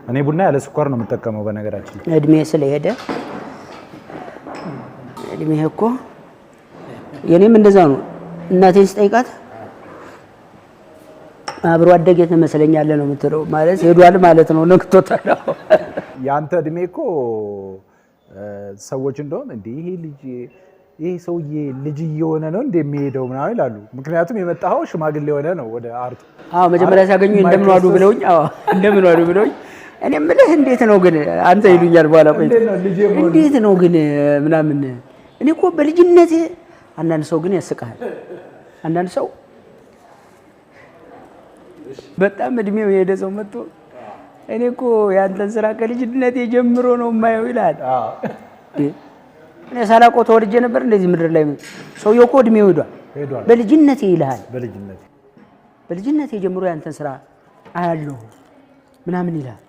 እኔ ቡና ያለ ስኳር ነው የምጠቀመው በነገራችን እድሜ ስለሄደ እድሜ እኮ የኔም እንደዛ ነው እናቴን ስጠይቃት አብሮ አደገ ተመስለኛል ነው የምትለው ማለት ሄዷል ማለት ነው ነክቶታል ያንተ እድሜ እኮ ሰዎች እንደውም እንዴ ይሄ ሰውዬ ልጅ እየሆነ ነው እንደሚሄደው ምናምን ይላሉ ምክንያቱም የመጣው ሽማግሌ ሆነ ነው ወደ አርቱ መጀመሪያ ሲያገኙ እንደምን ዋሉ ብለውኝ እንደምን ዋሉ ብለውኝ እኔ ምልህ እንዴት ነው ግን አንተ ይሉኛል በኋላ ቆይ እንዴት ነው ግን ምናምን እኔ እኮ በልጅነቴ አንዳንድ ሰው ግን ያስቃል አንዳንድ ሰው በጣም እድሜው የሄደ ሰው መጥቶ እኔ እኮ ያንተን ስራ ከልጅነቴ ጀምሮ ነው የማየው ይላል እኔ ሳላውቀው ተወልጄ ነበር እንደዚህ ምድር ላይ ሰውዬው እኮ እድሜው ሄዷል በልጅነቴ ይልሃል በልጅነቴ ጀምሮ ያንተን ስራ አያለሁ ምናምን ይላል